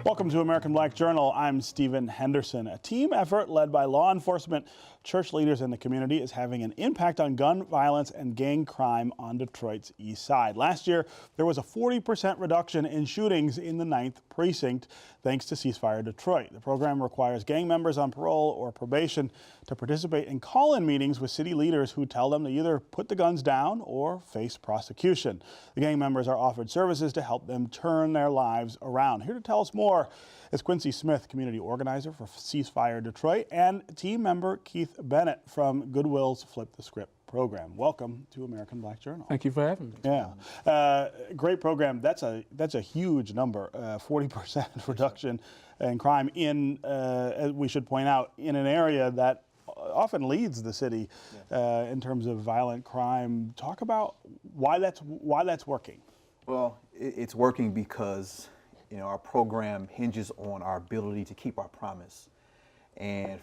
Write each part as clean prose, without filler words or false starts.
Welcome to American Black Journal. I'm Stephen Henderson. A team effort led by law enforcement, church leaders, and the community is having an impact on gun violence and gang crime on Detroit's east side. Last year, there was a 40% reduction in shootings in the 9th precinct, thanks to Ceasefire Detroit. The program requires gang members on parole or probation to participate in call-in meetings with city leaders who tell them to either put the guns down or face prosecution. The gang members are offered services to help them turn their lives around. Here to tell us more is Quincy Smith, community organizer for Ceasefire Detroit, and team member Keith Bennett from GOODWILL's Flip the Script program. Welcome to American Black Journal. Thank you for having me. Yeah, great program. That's a huge number, 40% reduction in crime in, as we should point out, in an area that often leads the city in terms of violent crime. Talk about why that's working. Well, it's working because our program hinges on our ability to keep our promise, and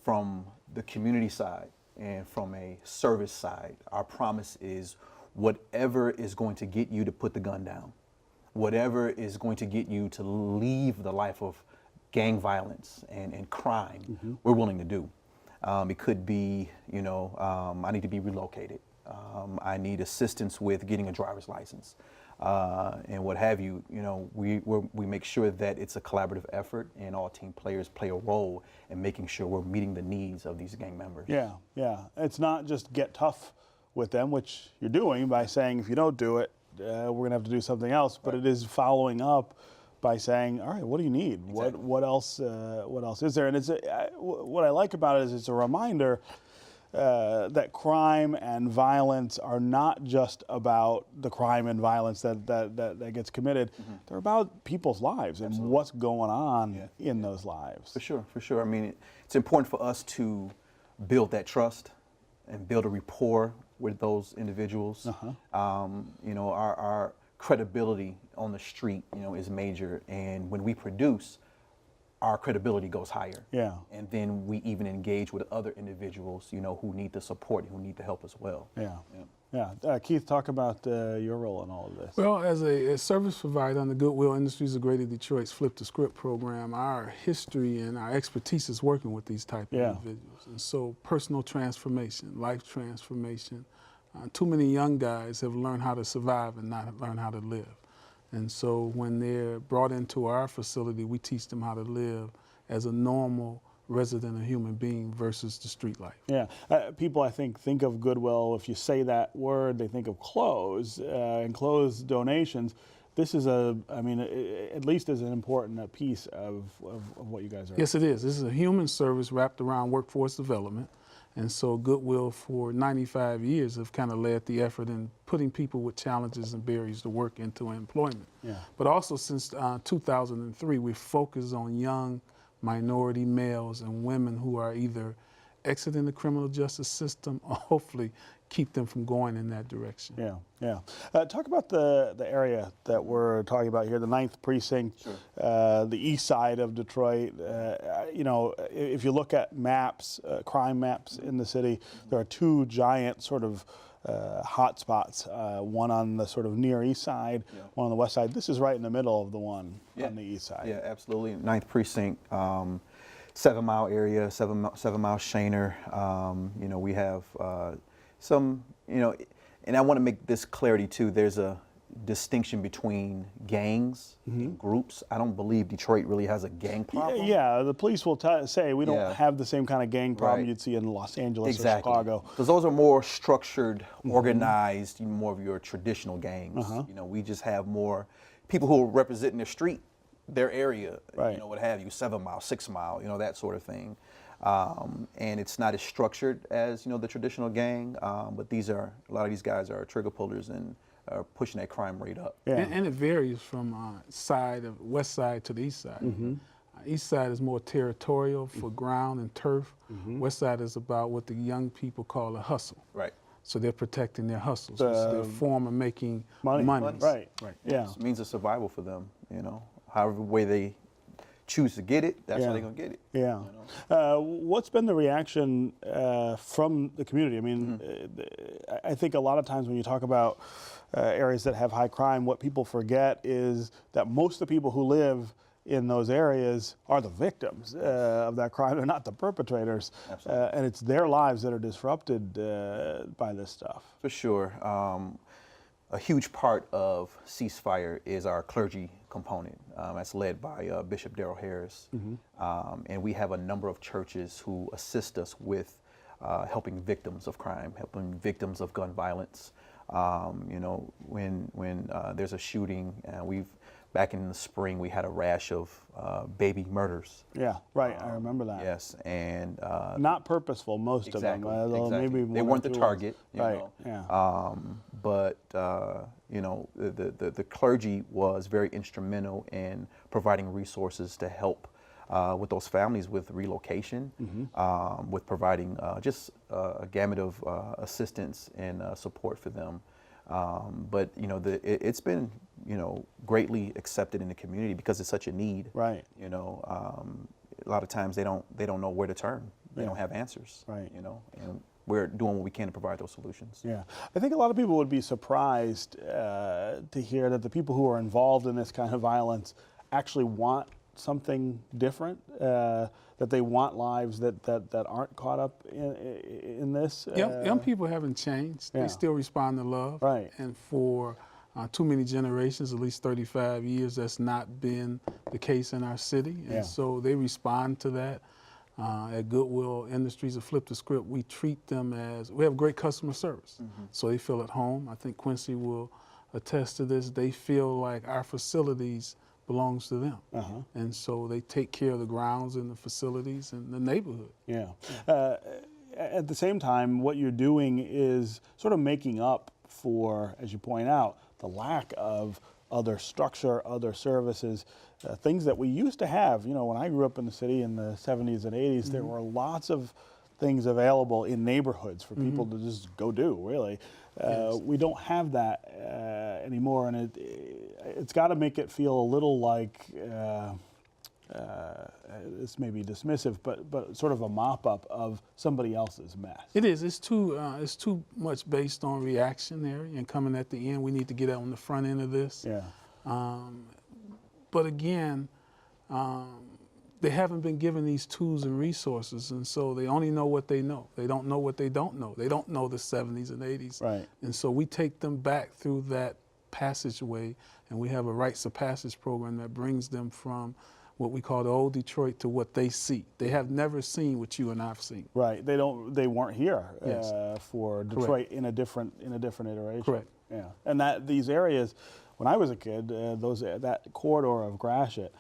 from the community side and from a service side, our promise is whatever is going to get you to put the gun down, whatever is going to get you to leave the life of gang violence and crime, we're willing to do. It could be, I need to be relocated. I need assistance with getting a driver's license. And what have you. We make sure that it's a collaborative effort and all team players play a role in making sure we're meeting the needs of these gang members. Yeah. It's not just get tough with them, which you're doing by saying if you don't do it, we're going to have to do something else. But it is following up by saying, all right, what do you need? Exactly. What else is there? And what I like about it is it's a reminder that crime and violence are not just about the crime and violence that gets committed. They're about people's lives and what's going on in those lives. For sure. I mean, it's important for us to build that trust and build a rapport with those individuals. Our credibility on the street, is major, and when we produce, our credibility goes higher. Yeah. And then we even engage with other individuals, who need the support and who need the help as well. Yeah. Keith, talk about your role in all of this. Well, as a service provider on the Goodwill Industries of Greater Detroit's Flip the Script program, our history and our expertise is working with these type of individuals. And so personal transformation, life transformation. Too many young guys have learned how to survive and not learn how to live. And so when they're brought into our facility, we teach them how to live as a normal resident, a human being versus the street life. Yeah, people I think of Goodwill, if you say that word, they think of clothes and clothes donations. This is at least is an important piece of what you guys are. Yes, it is. This is a human service wrapped around workforce development. And so Goodwill for 95 years have kind of led the effort in putting people with challenges and barriers to work into employment. Yeah. But also since 2003, we focus on young minority males and women who are either exiting the criminal justice system or hopefully keep them from going in that direction. Yeah. Talk about the area that we're talking about here, the 9th precinct, the east side of Detroit. If you look at maps, crime maps in the city, there are two giant sort of hot spots, one on the sort of near east side, one on the west side. This is right in the middle of the one on the east side. Yeah, absolutely. 9th precinct. 7 Mile area, 7 Mile Shaner. We have some, and I want to make this clarity too. There's a distinction between gangs and groups. I don't believe Detroit really has a gang problem. Yeah, the police will say we don't have the same kind of gang problem you'd see in Los Angeles or Chicago. Because those are more structured, organized, more of your traditional gangs. We just have more people who are representing their street, their area, what have you, 7 Mile, 6 Mile, that sort of thing. And it's not as structured as, the traditional gang, but a lot of these guys are trigger pullers and are pushing that crime rate up. Yeah. And it varies from west side to the east side. East side is more territorial for ground and turf. West side is about what the young people call a hustle. Right. So they're protecting their hustles. It's their form of making money. Right. Yeah. It means a survival for them, however way they choose to get it, that's how they're going to get it. Yeah. What's been the reaction from the community? I mean, I think a lot of times when you talk about areas that have high crime, what people forget is that most of the people who live in those areas are the victims of that crime. They're not the perpetrators. And it's their lives that are disrupted by this stuff. For sure. A huge part of Ceasefire is our clergy component. That's led by Bishop Darrell Harris. And we have a number of churches who assist us with helping victims of crime, helping victims of gun violence. You know, when there's a shooting, back in the spring, we had a rash of baby murders. Yeah, right. I remember that. Yes, and not purposeful, most exactly, of them. exactly. Maybe they weren't the target, you right? know. Yeah. But you know, the clergy was very instrumental in providing resources to help with those families with relocation, with providing just a gamut of assistance and support for them. But you know, it's been, you know, greatly accepted in the community because it's such a need. Right. You know, a lot of times they don't know where to turn. They don't have answers. Right. You know, and we're doing what we can to provide those solutions. Yeah, I think a lot of people would be surprised to hear that the people who are involved in this kind of violence actually want something different. That they want lives that aren't caught up in this. Young people haven't changed. Yeah. They still respond to love. Right. And for too many generations, at least 35 years, that's not been the case in our city. And so they respond to that. At Goodwill Industries, to flip the script, we treat them as, we have great customer service. So they feel at home. I think Quincy will attest to this. They feel like our facilities belongs to them. And so they take care of the grounds and the facilities and the neighborhood. Yeah. At the same time, what you're doing is sort of making up for, as you point out, the lack of other structure, other services, things that we used to have. You know, when I grew up in the city in the 70s and 80s, there were lots of things available in neighborhoods for people to just go do, really. We don't have that anymore, and it's got to make it feel a little like, this may be dismissive, but sort of a mop-up of somebody else's mess. It is. It's too much based on reactionary and coming at the end. We need to get out on the front end of this. Yeah. But again, they haven't been given these tools and resources, and so they only know what they know. They don't know what they don't know. They don't know the 70s and 80s. Right. And so we take them back through that passageway, and we have a rites of passage program that brings them from what we call the old Detroit to what they see. They have never seen what you and I've seen. Right. They weren't here for Detroit in a different iteration. Correct. Yeah. And these areas, when I was a kid, that corridor of Gratiot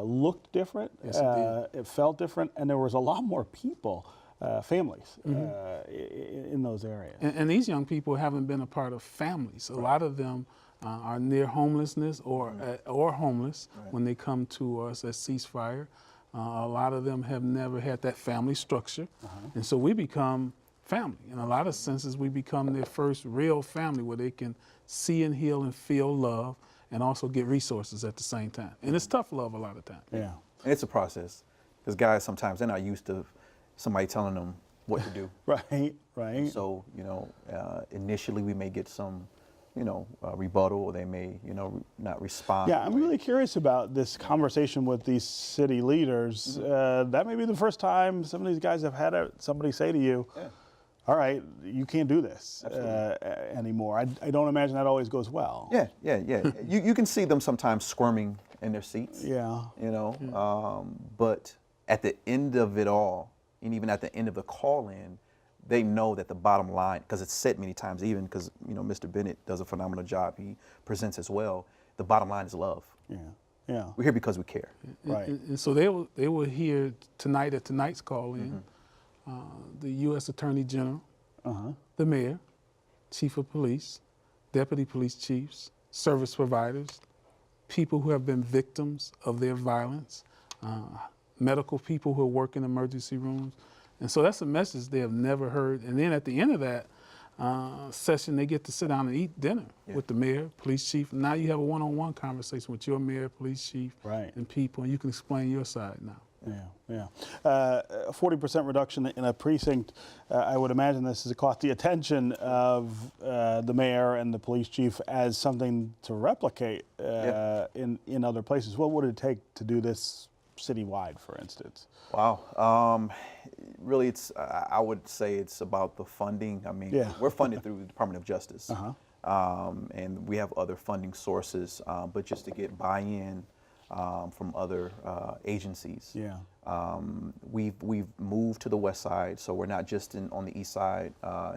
looked different. Yes, it did. It felt different, and there was a lot more people, families, in those areas. And these young people haven't been a part of families. A lot of them are near homelessness or homeless when they come to us at Ceasefire. A lot of them have never had that family structure, and so we become family. In a lot of senses, we become their first real family where they can see and heal and feel love and also get resources at the same time. And it's tough love a lot of times. Yeah. It's a process because guys sometimes they're not used to somebody telling them what to do. Right. Right. So, you know, initially we may get some, you know, rebuttal, or they may, you know, not respond. Yeah, I'm really curious about this conversation with these city leaders. That may be the first time some of these guys have had somebody say to you, all right, you can't do this anymore. I don't imagine that always goes well. Yeah. You can see them sometimes squirming in their seats. Yeah. You know, but at the end of it all, and even at the end of the call-in, they know that the bottom line, because it's said many times, even because, you know, Mr. Bennett does a phenomenal job, he presents as well, the bottom line is love. Yeah. Yeah. We're here because we care. Right. And so they were here tonight at tonight's call-in. The U.S. Attorney General, the mayor, chief of police, deputy police chiefs, service providers, people who have been victims of their violence, medical people who work in emergency rooms. And so that's a message they have never heard. And then at the end of that session, they get to sit down and eat dinner with the mayor, police chief. Now you have a one-on-one conversation with your mayor, police chief, and people, and you can explain your side now. Yeah. 40% reduction in a precinct. I would imagine this has caught the attention of the mayor and the police chief as something to replicate in other places. What would it take to do this citywide, for instance? Wow. Really, I would say it's about the funding. I mean, we're funded through the Department of Justice, and we have other funding sources, but just to get buy-in from other agencies. We've moved to the west side, so we're not just on the east side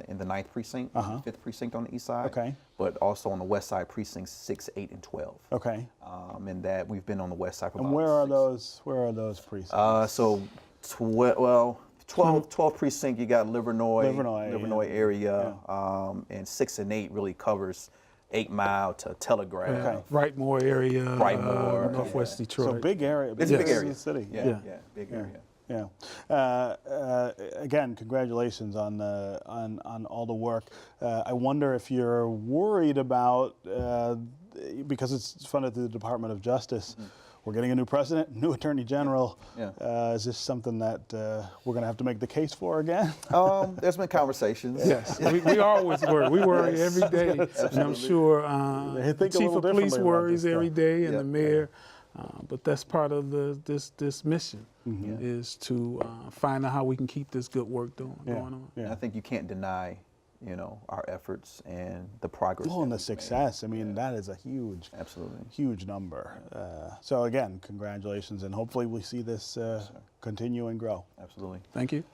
in the 9th precinct, 5th precinct on the east side, but also on the west side precincts 6, 8, and 12. And that we've been on the west side for and about where are those precincts? So 12th precinct, you got Livernois area, and 6 and 8 really covers 8 Mile to Telegraph. Brightmoor area, Northwest Detroit. So big area. It's a big area. In the city. Big area. Again, congratulations on all the work. I wonder if you're worried about, because it's funded through the Department of Justice, we're getting a new president, new attorney general. Is this something that we're going to have to make the case for again? There's been conversations. Yes, we always worry. We worry every day, and I'm sure the chief of police worries every day, and the mayor. But that's part of this mission is to find out how we can keep this good work going on. And I think you can't deny, our efforts and the progress. And the success. I mean, that is a huge number. So again, congratulations, and hopefully we see this continue and grow. Absolutely. Thank you.